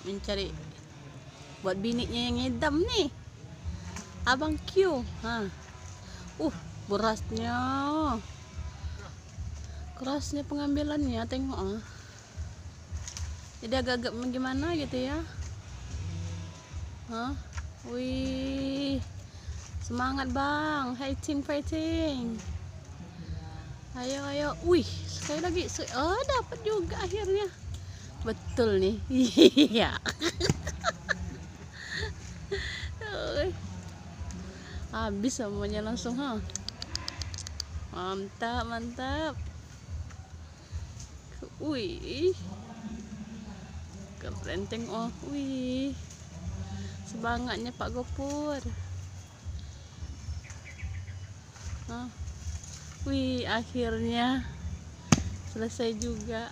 mencari buat biniknya yang ngedam nih. Abang Q. Berasnya. Kerasnya pengambilannya, tengok. Jadi agak-agak gimana gitu ya. Wih. Semangat bang, fighting. Ayo. Wih, sekali lagi. Dapat juga akhirnya. Betul nih. Iya. Habis semuanya langsung, Mantap. Wih. Keren tengok. Wih. Semangatnya Pak Gopur. Wih, akhirnya selesai juga.